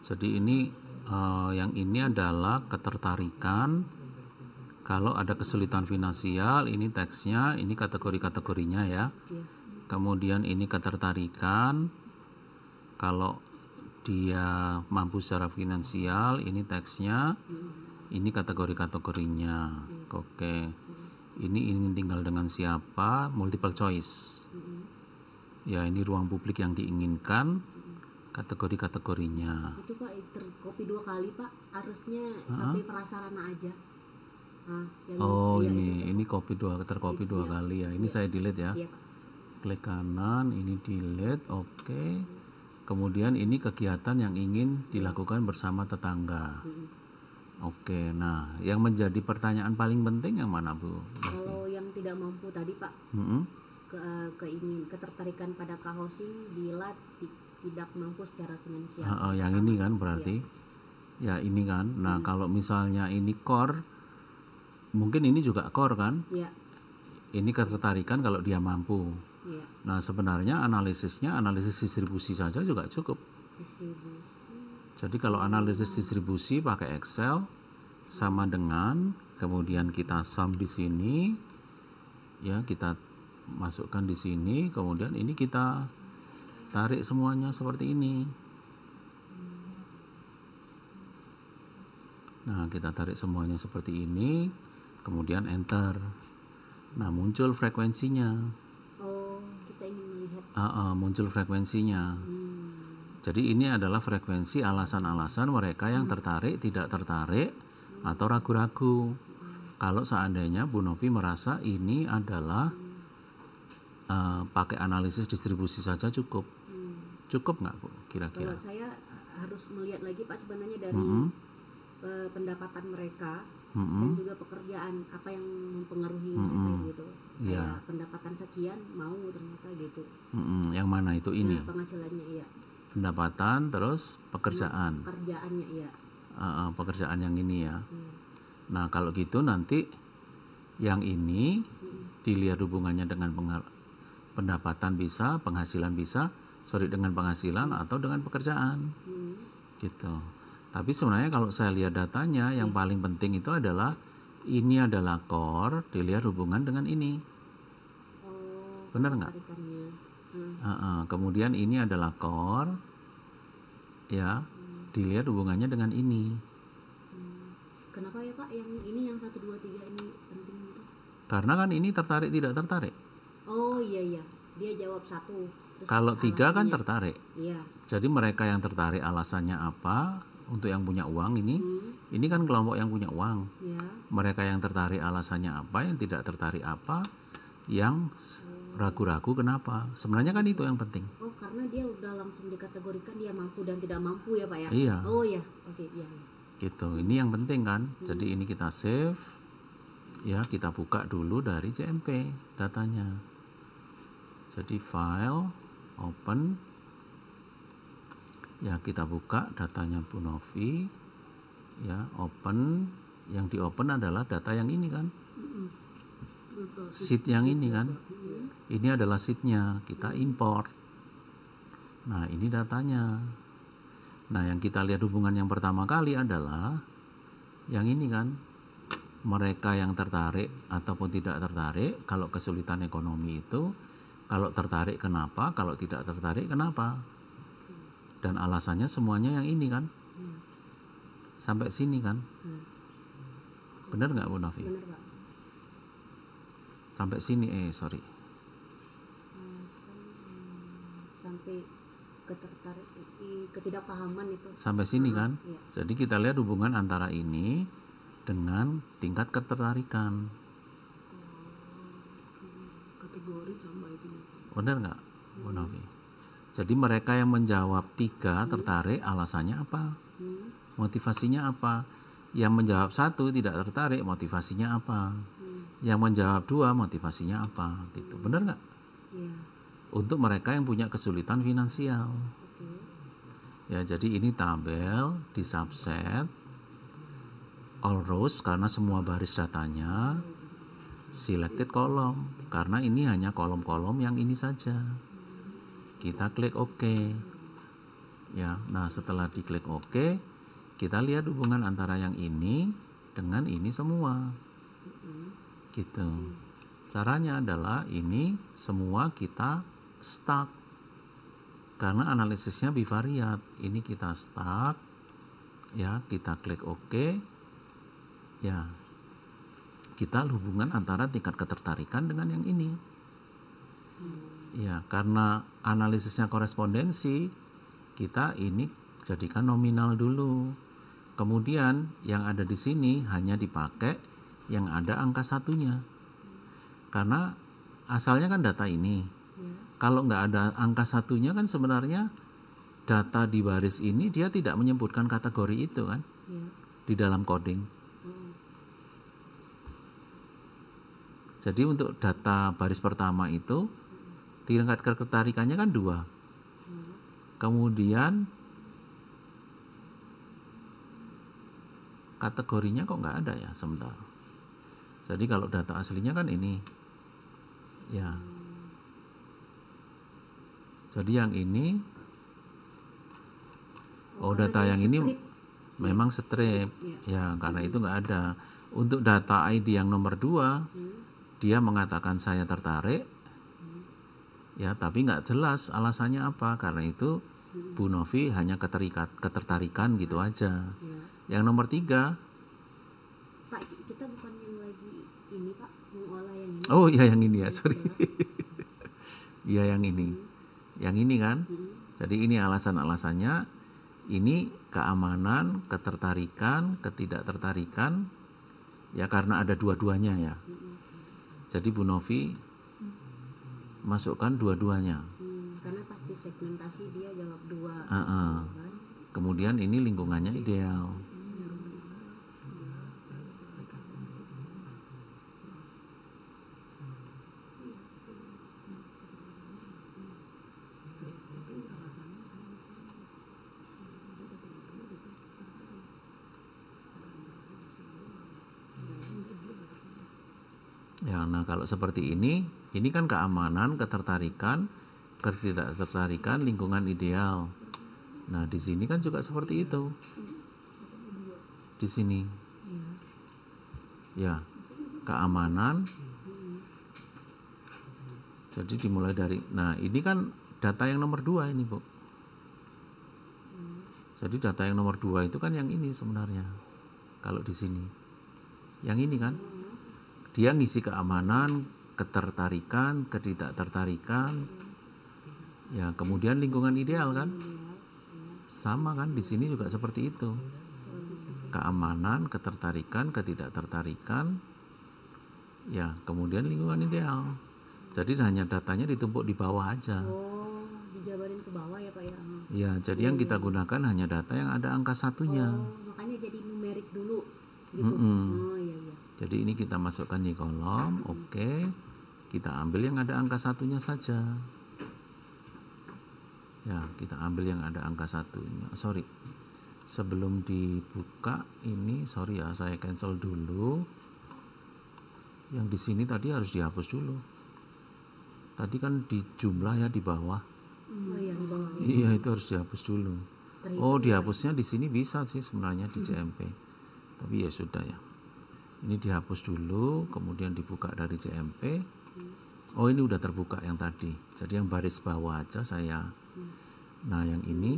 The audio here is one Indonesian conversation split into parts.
Jadi ini yang ini adalah ketertarikan. Kalau ada kesulitan finansial, ini teksnya, ini kategori-kategorinya ya. Kemudian ini ketertarikan. Kalau dia mampu secara finansial, ini teksnya, ini kategori-kategorinya. Oke. Ini ingin tinggal dengan siapa? Multiple choice. Ya, ini ruang publik yang diinginkan. Kategori-kategorinya. Itu Pak terkopi 2 kali Pak, harusnya sampai prasarana aja. Ini terkopi dua kali ya. Ini saya delete ya. Iya Pak. Klik kanan, ini delete, oke. Kemudian ini kegiatan yang ingin dilakukan bersama tetangga. Oke, nah yang menjadi pertanyaan paling penting yang mana Bu? Kalau yang tidak mampu tadi Pak, ketertarikan pada co-housing bila tidak mampu secara finansial. Yang ini kan berarti ya ini kan. Nah kalau misalnya ini core, mungkin ini juga core kan? Iya. Ini ketertarikan kalau dia mampu. Iya. Nah sebenarnya analisis distribusi saja juga cukup. Jadi kalau analisis distribusi pakai Excel sama dengan kemudian kita sum di sini, ya kita masukkan di sini, kemudian ini kita tarik semuanya seperti ini. Nah kita tarik semuanya seperti ini, kemudian enter. Nah muncul frekuensinya. Oh, kita ingin melihat. Muncul frekuensinya. Jadi ini adalah frekuensi alasan-alasan mereka yang tertarik, tidak tertarik, atau ragu-ragu. Kalau seandainya Bu Novi merasa ini adalah pakai analisis distribusi saja cukup. Cukup nggak Bu kira-kira? Kalau saya harus melihat lagi Pak sebenarnya dari pendapatan mereka dan juga pekerjaan apa yang mempengaruhi mereka gitu. Kayak pendapatan sekian mau ternyata gitu. Yang mana itu ini? Nah, penghasilannya iya. Pendapatan terus pekerjaan. Pekerjaannya iya. Pekerjaan yang ini ya. Nah kalau gitu nanti yang ini dilihat hubungannya dengan pendapatan bisa, penghasilan bisa, dengan penghasilan atau dengan pekerjaan. Gitu. Tapi sebenarnya kalau saya lihat datanya yang paling penting itu adalah ini adalah core, dilihat hubungan dengan ini. Benar nggak? Kemudian ini adalah core, ya, dilihat hubungannya dengan ini. Kenapa ya Pak yang ini yang 1, 2, 3 ini penting gitu? Karena kan ini tertarik tidak tertarik. Oh iya, dia jawab 1. Kalau 3 kan tertarik. Iya. Jadi mereka yang tertarik alasannya apa? Untuk yang punya uang ini kan kelompok yang punya uang. Ya. Mereka yang tertarik alasannya apa? Yang tidak tertarik apa? Yang ragu-ragu kenapa? Sebenarnya kan itu yang penting. Oh karena dia udah langsung dikategorikan dia mampu dan tidak mampu ya Pak ya? Iya. Oh ya, oke iya. Gitu. Ini yang penting kan. Jadi ini kita save. Ya kita buka dulu dari CMP datanya. Jadi file, open. Ya kita buka datanya Bu Novi. Ya open. Yang di open adalah data yang ini kan. Sheet yang ini kan. Ini adalah sheetnya. Kita import. Nah ini datanya. Nah yang kita lihat hubungan yang pertama kali adalah yang ini kan. Mereka yang tertarik ataupun tidak tertarik. Kalau kesulitan ekonomi itu. Kalau tertarik kenapa? Kalau tidak tertarik kenapa? Dan alasannya semuanya yang ini kan. Sampai sini kan. Benar nggak Bu Novi? Benar Pak. Sampai sini sorry. Sampai ketidakpahaman itu. Sampai sini kan. Iya. Jadi kita lihat hubungan antara ini dengan tingkat ketertarikan. Kategori sama itu. Benar nggak Bu Novi? Jadi mereka yang menjawab 3 tertarik alasannya apa? Motivasinya apa? Yang menjawab 1 tidak tertarik motivasinya apa? Yang menjawab 2 motivasinya apa? Gitu. Benar nggak? Iya. Untuk mereka yang punya kesulitan finansial. Ya jadi ini tabel di subset all rows karena semua baris datanya, selected column karena ini hanya kolom-kolom yang ini saja. Kita klik OK. Ya, nah setelah diklik OK, kita lihat hubungan antara yang ini dengan ini semua. Gitu. Caranya adalah ini semua kita stuck. Karena analisisnya bivariat. Ini kita stuck. Ya, kita klik OK. Ya. Kita hubungan antara tingkat ketertarikan dengan yang ini. Ya, karena analisisnya korespondensi, kita ini jadikan nominal dulu. Kemudian yang ada di sini hanya dipakai yang ada angka satunya. Karena asalnya kan data ini. Kalau nggak ada angka satunya kan sebenarnya data di baris ini dia tidak menyebutkan kategori itu kan di dalam coding. Jadi untuk data baris pertama itu tingkat ketertarikannya kan 2. Kemudian kategorinya kok nggak ada ya, sebentar. Jadi kalau data aslinya kan ini. Ya. Jadi yang ini data yang ini memang strip. Ya, karena itu nggak ada. Untuk data ID yang nomor 2 dia mengatakan saya tertarik, ya, tapi nggak jelas alasannya apa. Karena itu Bu Novi hanya ketertarikan gitu aja. Yang nomor 3, Pak, kita bukan yang lagi ini Pak, mengolah yang ini. Oh iya yang ini ya, sorry. Iya yang ini, yang ini kan. Jadi ini alasan-alasannya. Ini keamanan, ketertarikan, ketidaktertarikan, ya karena ada dua-duanya ya. Jadi Bu Novi masukkan dua-duanya. Karena pasti segmentasi dia jawab 2. Kan? Kemudian ini lingkungannya ideal. Ya, nah kalau seperti ini kan keamanan, ketertarikan, ketidaktertarikan, lingkungan ideal. Nah, di sini kan juga seperti itu. Di sini. Ya, keamanan. Jadi dimulai dari, nah ini kan data yang nomor 2 ini, Bu. Jadi data yang nomor 2 itu kan yang ini sebenarnya. Kalau di sini. Yang ini kan. Dia ngisi keamanan, ketertarikan, ketidaktertarikan. Ya, kemudian lingkungan ideal kan. Sama kan di sini juga seperti itu. Keamanan, ketertarikan, ketidaktertarikan. Ya, kemudian lingkungan ideal. Jadi hanya datanya ditumpuk di bawah aja. Oh, dijabarin ke bawah ya Pak ya. Ya, jadi yang kita gunakan hanya data yang ada angka satunya. Makanya jadi numerik dulu gitu. Iya. Jadi ini kita masukkan di kolom, oke. Kita ambil yang ada angka satunya saja. Ya, kita ambil yang ada angka satunya. Sorry, sebelum dibuka ini, sorry ya, saya cancel dulu. Yang di sini tadi harus dihapus dulu. Tadi kan di jumlah ya di bawah. Iya, di bawah. Iya, itu harus dihapus dulu. Oh, dihapusnya di sini bisa sih sebenarnya di CMP. Tapi ya sudah ya. Ini dihapus dulu, kemudian dibuka dari CMP. Oh, ini udah terbuka yang tadi. Jadi yang baris bawah aja saya. Nah, yang ini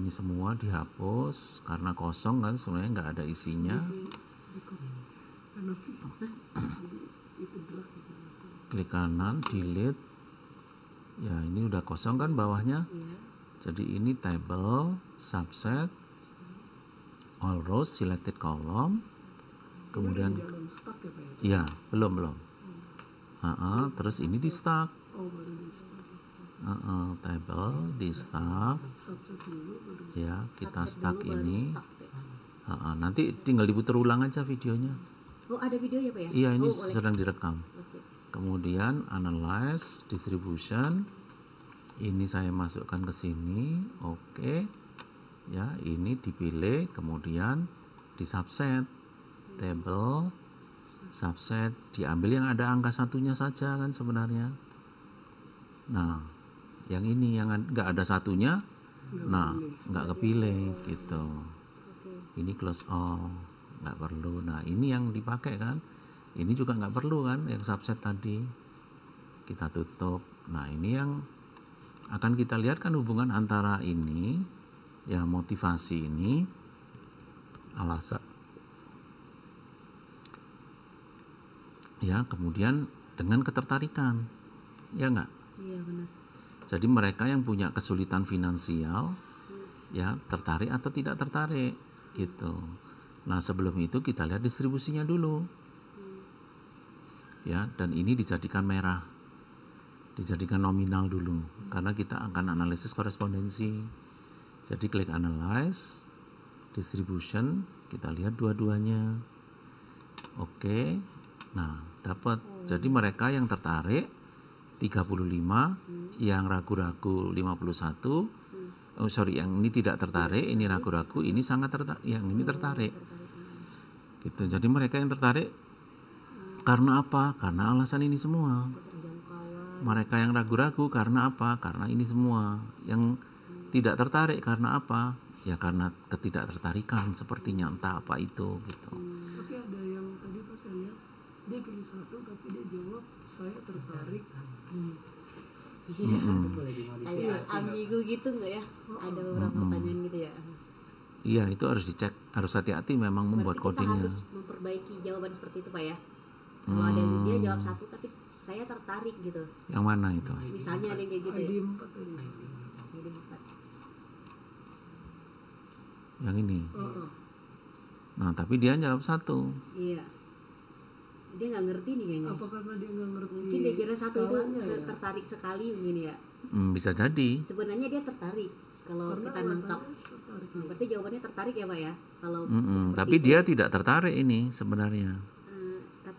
semua dihapus karena kosong kan, sebenarnya nggak ada isinya. Klik kanan, delete. Ya, ini udah kosong kan bawahnya. Jadi ini table, subset, all rows, selected column. Kemudian ya belum terus ini di stack, table di stack, ya kita stack ini. Nanti tinggal diputar ulang aja videonya. Oh, ada video ya Pak ya? Iya, ini sedang direkam. Kemudian analyze, distribution, ini saya masukkan ke sini, oke. Ya, ini dipilih, kemudian di subset. Table, subset, diambil yang ada angka satunya saja kan sebenarnya. Nah, yang ini yang nggak ada satunya, Nah, nggak kepilih gitu. Oke. Ini close all, nggak perlu. Nah, ini yang dipakai kan. Ini juga nggak perlu kan, yang subset tadi. Kita tutup. Nah, ini yang akan kita lihat kan hubungan antara ini, ya motivasi ini, alasan. Ya, kemudian dengan ketertarikan. Ya nggak? Iya benar. Jadi mereka yang punya kesulitan finansial, ya tertarik atau tidak tertarik gitu. Nah sebelum itu kita lihat distribusinya dulu, ya, dan ini dijadikan merah, dijadikan nominal dulu, karena kita akan analisis korespondensi. Jadi klik analyze, distribution, kita lihat dua-duanya. Oke, nah dapat. Jadi mereka yang tertarik 35, yang ragu-ragu 51. Oh sorry, yang ini tidak tertarik, ini ragu-ragu, ini sangat tertarik, yang ini tertarik. Gitu. Jadi mereka yang tertarik karena apa? Karena alasan ini semua. Mereka yang ragu-ragu karena apa? Karena ini semua. Yang tidak tertarik karena apa? Ya karena ketidaktertarikan sepertinya, entah apa itu gitu. Tapi ada yang tadi pas saya lihat dia pilih satu tapi dia jawab saya tertarik. Iya. Kayak ambigu gitu nggak ya? Ada beberapa pertanyaan gitu ya. Iya, itu harus dicek, harus hati-hati memang membuat Berarti codingnya. kita harus memperbaiki jawaban seperti itu Pak ya. Kalau ada yang dia jawab satu tapi saya tertarik gitu. Yang mana itu? Misalnya ada yang kayak gitu ya. ID 4 tadi. ID 4. Yang ini. Nah, tapi dia jawab satu. Iya. Dia nggak ngerti nih kayaknya. Apa karena dia nggak ngerti? Mungkin dia kira satu itu skalanya ya? tertarik sekali mungkin ya. Bisa jadi. Sebenarnya dia tertarik. Kalau Karena kita nangkap, alasannya tertarik. berarti jawabannya tertarik ya Pak ya. Kalau Tapi dia tidak tertarik ini sebenarnya.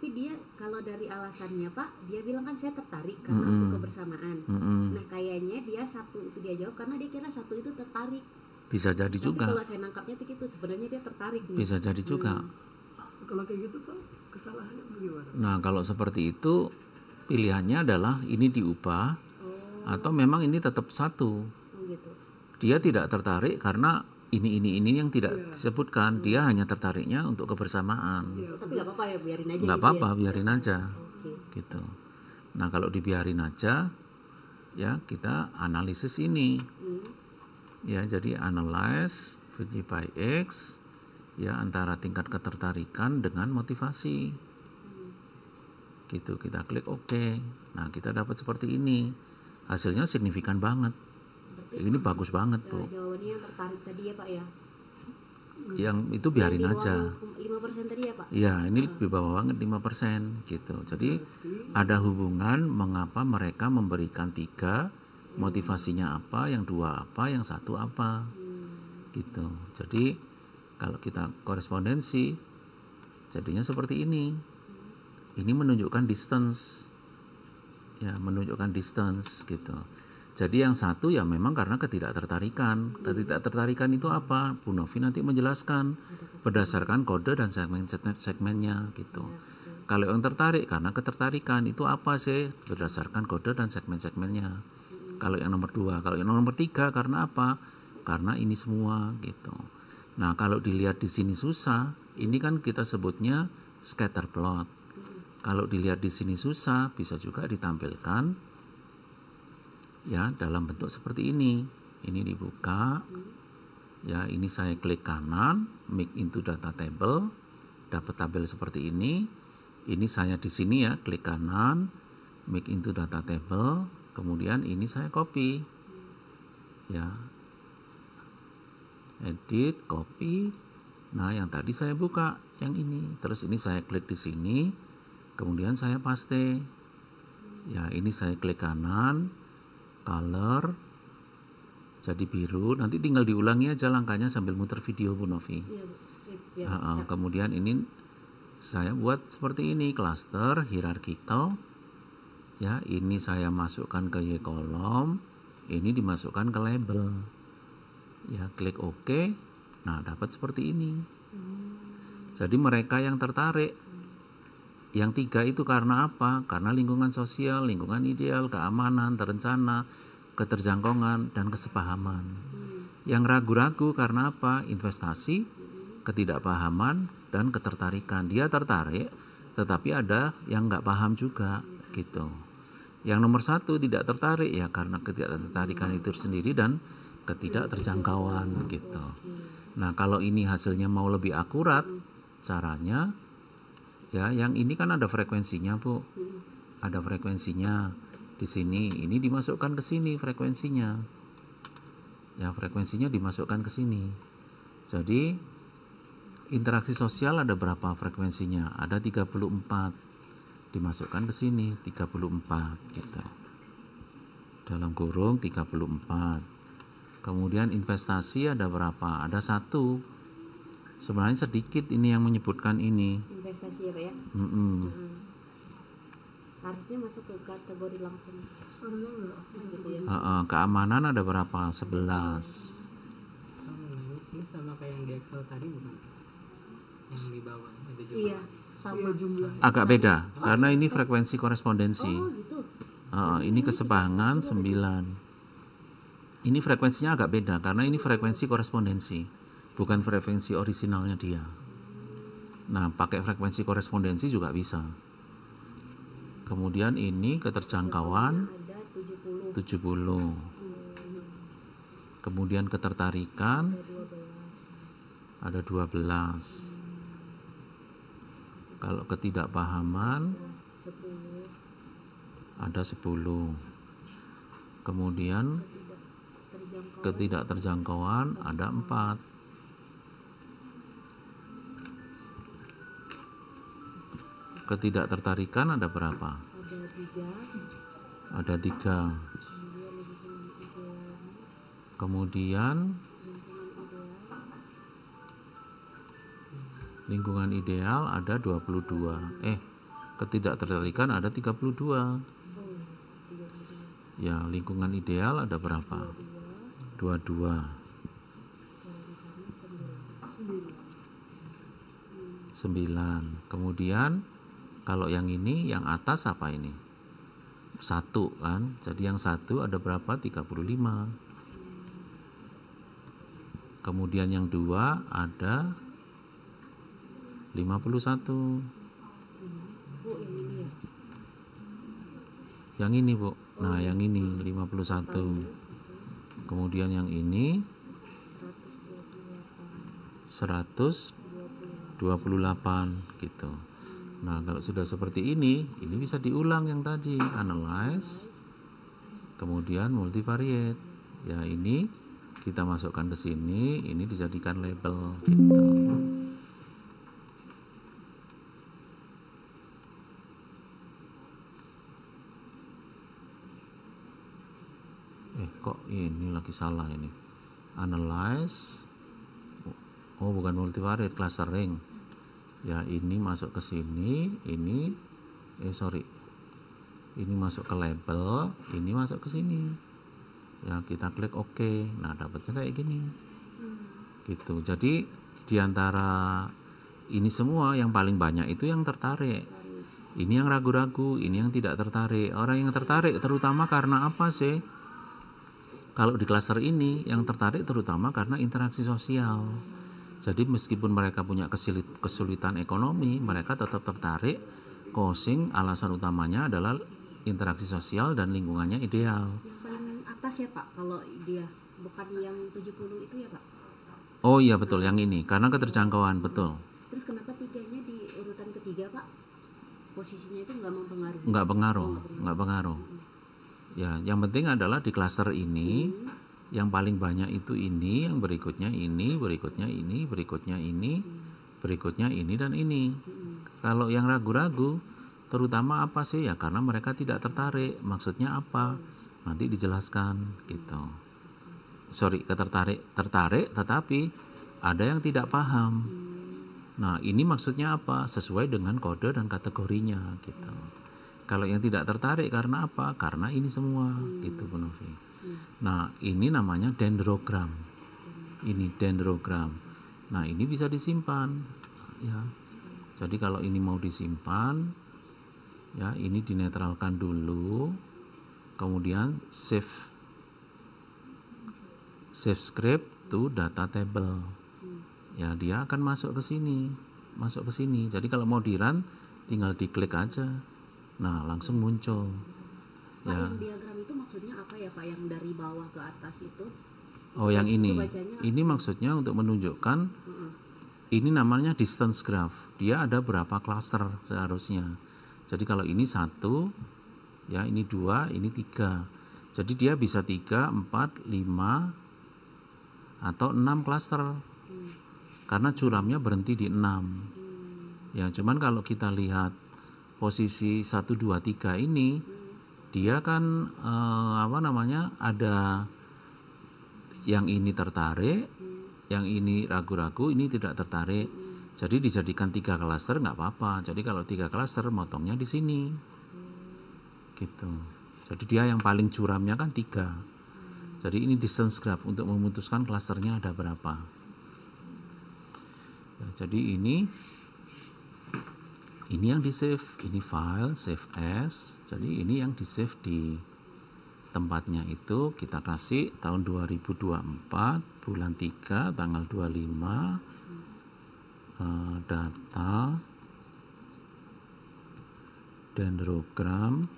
tapi dia kalau dari alasannya Pak, dia bilang kan saya tertarik karena untuk kebersamaan. Nah kayaknya dia satu itu dia jawab karena dia kira satu itu tertarik. Bisa jadi Tapi juga. kalau saya nangkapnya tuh gitu, sebenarnya dia tertarik nih. Bisa jadi juga. Kalau kayak gitu tuh kesalahannya bagaimana? Nah, kalau seperti itu pilihannya adalah ini diubah atau memang ini tetap satu. Gitu. Dia tidak tertarik karena ini yang tidak disebutkan. Dia hanya tertariknya untuk kebersamaan. Tapi nggak apa-apa ya, biarin aja. Nggak gitu apa-apa, ya. biarin aja. Oke. Gitu. Nah, kalau dibiarin aja, ya kita analisis ini. Ya, jadi analyze VG by X, ya antara tingkat ketertarikan dengan motivasi. Gitu, kita klik OK. Nah, kita dapat seperti ini. Hasilnya signifikan banget. Ini bagus banget, Bu. Jawabannya yang tertarik tadi ya Pak ya. Yang itu biarin Yang di aja. bawah 5% tadi ya Pak. Ya, ini lebih bawah banget 5% gitu. Jadi ada hubungan mengapa mereka memberikan 3, motivasinya apa, yang 2 apa, yang 1 apa. Gitu. Jadi kalau kita korespondensi jadinya seperti ini. Ini menunjukkan distance. Ya, menunjukkan distance gitu. Jadi yang satu ya memang karena ketidaktertarikan. Ketidaktertarikan itu apa? Bu Novi nanti menjelaskan berdasarkan kode dan segmennya gitu. Kalau yang tertarik karena ketertarikan itu apa sih? Berdasarkan kode dan segmen-segmennya. Kalau yang nomor 2, kalau yang nomor 3 karena apa? Karena ini semua gitu. Nah, kalau dilihat di sini susah, ini kan kita sebutnya scatter plot. Kalau dilihat di sini susah, bisa juga ditampilkan ya dalam bentuk seperti ini. Ini dibuka. Ya, ini saya klik kanan, make into data table, dapat tabel seperti ini. Ini saya di sini ya, klik kanan, make into data table, kemudian ini saya copy. Ya. Edit, copy. Nah, yang tadi saya buka yang ini. Terus ini saya klik di sini, kemudian saya paste. Ya, ini saya klik kanan, color jadi biru, nanti tinggal diulangi aja langkahnya sambil muter video Bu Novi. Kemudian ini saya buat seperti ini, cluster hierarchical ya, ini saya masukkan ke Y kolom, ini dimasukkan ke label ya, klik OK. Nah, dapat seperti ini. Jadi mereka yang tertarik yang 3 itu karena apa? Karena lingkungan sosial, lingkungan ideal, keamanan, terencana, keterjangkauan, dan kesepahaman. Yang ragu-ragu karena apa? Investasi, ketidakpahaman, dan ketertarikan. Dia tertarik, tetapi ada yang nggak paham juga, gitu. Yang nomor 1 tidak tertarik ya karena ketidaktertarikan itu sendiri dan ketidakterjangkauan, gitu. Nah, kalau ini hasilnya mau lebih akurat, caranya, ya, yang ini kan ada frekuensinya, Bu. Ada frekuensinya di sini. Ini dimasukkan ke sini frekuensinya. Ya, frekuensinya dimasukkan ke sini. Jadi interaksi sosial ada berapa frekuensinya? Ada 34. Dimasukkan ke sini 34 gitu. Dalam kurung 34. Kemudian investasi ada berapa? Ada 1. Sebenarnya sedikit ini yang menyebutkan ini. Investasi ya, Pak ya? Harusnya masuk ke kategori langsung. Harusnya enggak. Gitu ya. Keamanan ada berapa? 11. Ini sama kayak yang di Excel tadi bukan? Yang di bawah ada juga. Iya, sama. Iya jumlah. Agak beda karena ini frekuensi korespondensi. Oh, gitu. Ini kesepahaman 9. Ini frekuensinya agak beda karena ini frekuensi korespondensi, bukan frekuensi orisinalnya dia. Nah, pakai frekuensi korespondensi juga bisa. Kemudian ini keterjangkauan Ada 70. 70. Kemudian ketertarikan Ada 12. ada 12. Kalau ketidakpahaman 10. ada 10. Kemudian ketidakterjangkauan ada 4. Ketidaktertarikan ada berapa? Ada 3. Ada 3. Kemudian lingkungan ideal ada 22. Ketidaktertarikan ada 32. Ya, lingkungan ideal ada berapa? 22. 9. Kemudian kalau yang ini, yang atas apa ini? 1 kan? Jadi yang 1 ada berapa? 35. Kemudian yang 2 ada 51. Yang ini, Bu. Nah, yang ini 51. Kemudian yang ini 128 gitu. Nah, kalau sudah seperti ini bisa diulang yang tadi, analyze, kemudian multivariate. Ya, ini kita masukkan ke sini, ini dijadikan label gitu. Kok ini lagi salah ini. Analyze. Oh, bukan multivariate, clustering. Ya, ini masuk ke sini, ini ini masuk ke label, ini masuk ke sini. Ya, kita klik OK. Nah, dapatnya kayak gini. Gitu. Jadi di antara ini semua yang paling banyak itu yang tertarik. Ini yang ragu-ragu, ini yang tidak tertarik. Orang yang tertarik terutama karena apa sih? Kalau di klaster ini yang tertarik terutama karena interaksi sosial. Jadi meskipun mereka punya kesulitan ekonomi, mereka tetap tertarik. Cosing alasan utamanya adalah interaksi sosial dan lingkungannya ideal. Yang paling atas ya, Pak, kalau dia bukan yang 70 itu ya, Pak? Oh iya, betul, yang ini karena keterjangkauan, betul. Terus kenapa 3-nya di urutan ketiga, Pak? Posisinya itu nggak mempengaruhi? Nggak pengaruh. Ya, yang penting adalah di klaster ini yang paling banyak itu ini, yang berikutnya ini, berikutnya ini, berikutnya ini, berikutnya ini dan ini. Kalau yang ragu-ragu, terutama apa sih ya? Karena mereka tidak tertarik. Maksudnya apa? Nanti dijelaskan gitu. Tertarik, tetapi ada yang tidak paham. Nah, ini maksudnya apa? Sesuai dengan kode dan kategorinya gitu. Kalau yang tidak tertarik karena apa? Karena ini semua gitu, Bu Novi. Nah, ini namanya dendrogram. Ini dendrogram. Nah, ini bisa disimpan ya. Jadi kalau ini mau disimpan ya, ini dinetralkan dulu. Kemudian save script. to data table. Ya, dia akan masuk ke sini. Jadi kalau mau di-run tinggal diklik aja. Nah, langsung muncul. Pak, Ya. yang diagram itu maksudnya apa ya Pak, yang dari bawah ke atas itu? Oh, yang Itu ini. bacanya, Ini maksudnya untuk menunjukkan ini namanya distance graph. Dia ada berapa cluster seharusnya. Jadi kalau ini 1, ya ini 2, ini 3. Jadi dia bisa 3, 4, 5 atau 6 cluster. Karena curamnya berhenti di 6. Ya, cuman kalau kita lihat posisi 1, 2, 3 ini, dia kan ada yang ini tertarik, yang ini ragu-ragu, ini tidak tertarik. Jadi dijadikan 3 klaster nggak apa-apa. Jadi kalau 3 klaster motongnya di sini, gitu. Jadi dia yang paling curamnya kan 3. Jadi ini distance graph untuk memutuskan klasternya ada berapa. Ya, jadi ini yang di save, ini file save as. Jadi ini yang di save di tempatnya itu kita kasih tahun 2024 bulan 3 tanggal 25 data dendrogram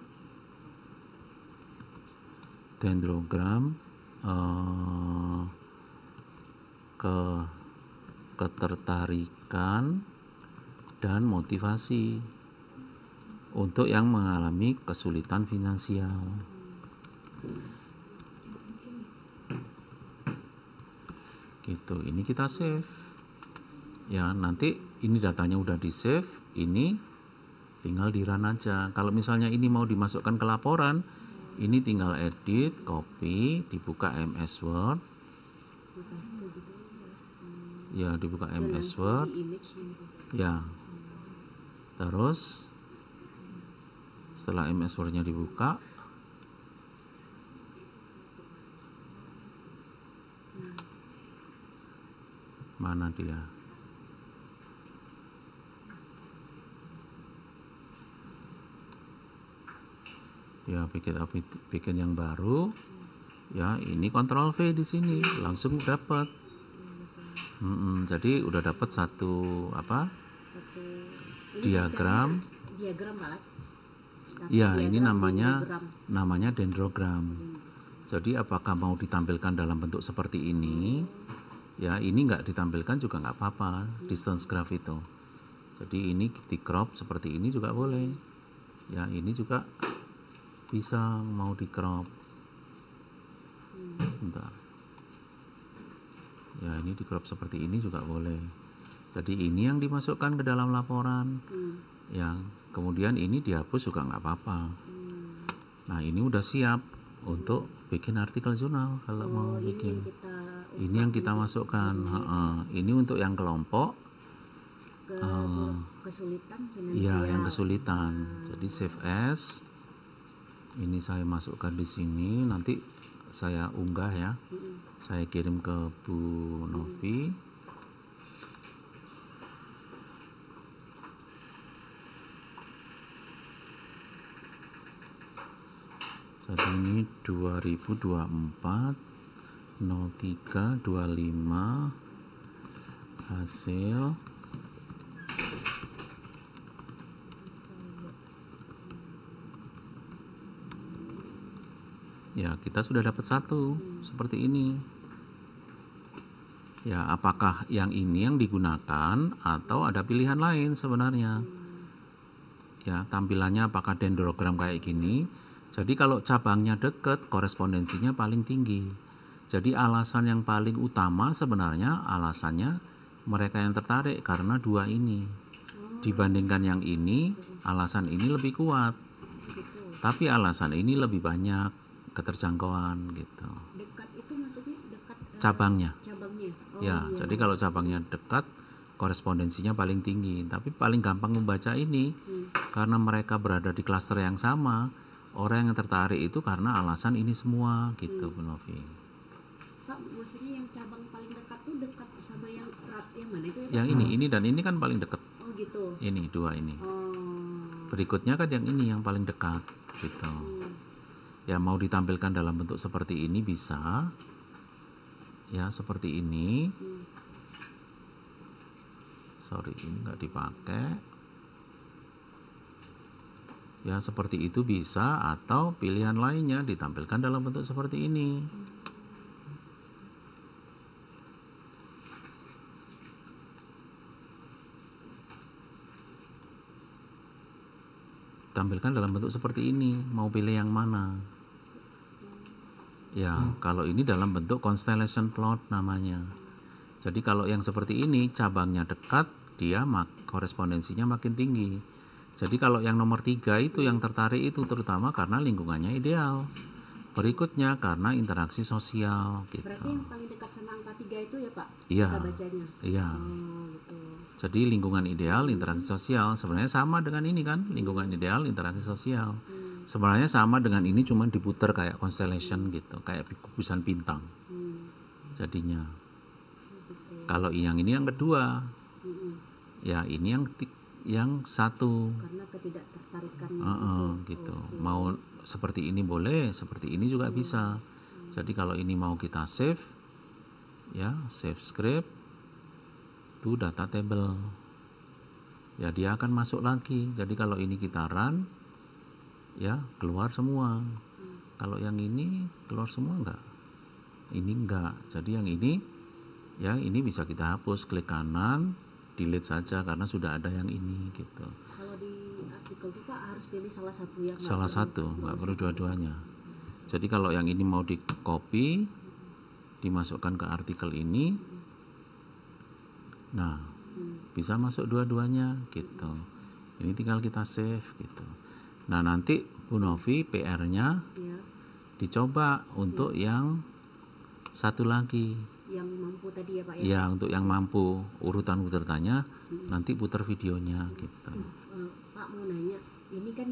ketertarikan dan motivasi untuk yang mengalami kesulitan finansial. Gitu, ini kita save. Ya, nanti ini datanya udah di save, ini tinggal di run aja. Kalau misalnya ini mau dimasukkan ke laporan, ini tinggal edit, copy, dibuka MS Word. Ya, dibuka MS Word. Ya. Terus setelah MS Word-nya dibuka, mana dia? Ya, bikin yang baru. Ya, ini Ctrl V di sini, langsung dapat. Jadi udah dapat satu diagram. Diagram Pak. Ya, ini namanya dendrogram. Jadi apakah mau ditampilkan dalam bentuk seperti ini? Ya, ini nggak ditampilkan juga nggak apa-apa, distance graph itu. Jadi ini di crop seperti ini juga boleh. Ya, ini juga bisa mau di crop. Sebentar. Ya, ini di crop seperti ini juga boleh. Jadi ini yang dimasukkan ke dalam laporan. Yang kemudian ini dihapus juga nggak apa-apa. Nah, ini udah siap untuk bikin artikel jurnal kalau mau bikin. Ini yang kita masukkan. Ini untuk yang kelompok kesulitan finansial. Iya, yang kesulitan. Jadi save as. Ini saya masukkan di sini. Nanti saya unggah ya. Saya kirim ke Bu Novi. Jadi ini 2024 0325 hasil ya, kita sudah dapat satu seperti ini. Ya, apakah yang ini yang digunakan atau ada pilihan lain sebenarnya? Ya, tampilannya apakah dendrogram kayak gini? Jadi kalau cabangnya dekat, korespondensinya paling tinggi. Jadi alasan yang paling utama sebenarnya alasannya mereka yang tertarik karena dua ini. Dibandingkan yang ini, alasan ini lebih kuat. Tapi alasan ini lebih banyak keterjangkauan gitu. Dekat itu maksudnya dekat cabangnya. Oh, ya, iya. Jadi kalau cabangnya dekat, korespondensinya paling tinggi. Tapi paling gampang membaca ini karena mereka berada di klaster yang sama. Orang yang tertarik itu karena alasan ini semua gitu, Bu Novi. Pak, maksudnya yang cabang paling dekat tuh dekat sama yang mana itu ya, Pak? Yang ini dan ini kan paling dekat. Oh gitu. Ini dua ini. Oh. Berikutnya kan yang ini yang paling dekat gitu. Ya, mau ditampilkan dalam bentuk seperti ini bisa. ya seperti ini. Sorry, ini nggak dipakai. Ya seperti itu bisa, atau pilihan lainnya ditampilkan dalam bentuk seperti ini. Tampilkan dalam bentuk seperti ini, mau pilih yang mana? Ya, kalau ini dalam bentuk constellation plot namanya. Jadi kalau yang seperti ini cabangnya dekat, dia korespondensinya makin tinggi. Jadi kalau yang nomor 3 itu yang tertarik itu terutama karena lingkungannya ideal. Berikutnya karena interaksi sosial gitu. Berarti yang paling dekat sama angka 3 itu ya Pak? Iya. Kita bacanya. Iya. Gitu. Jadi lingkungan ideal, interaksi sosial sebenarnya sama dengan ini kan, lingkungan ideal, interaksi sosial. Sebenarnya sama dengan ini, cuman diputer kayak constellation gitu, kayak gugusan bintang. Jadinya. Kalau yang ini yang kedua, ya ini yang satu. Karena ketidaktertarikannya gitu. Mau seperti ini boleh, seperti ini juga bisa. Jadi kalau ini mau kita save, ya save script, to data table. Ya dia akan masuk lagi. Jadi kalau ini kita run, ya keluar semua. Kalau yang ini keluar semua enggak? Ini enggak. Jadi yang ini, ya ini bisa kita hapus, klik kanan, delete saja karena sudah ada yang ini gitu. Kalau di artikel itu Pak harus pilih salah satu ya? Salah satu, nggak perlu dua-duanya. Jadi kalau yang ini mau di copy, dimasukkan ke artikel ini, nah bisa masuk dua-duanya gitu. Ini tinggal kita save gitu. Nah nanti Bu Novi PR-nya dicoba untuk yang satu lagi. Yang mampu tadi ya Pak ya? Ya untuk yang mampu, urutan urutannya nanti putar videonya gitu. Pak mau nanya, ini kan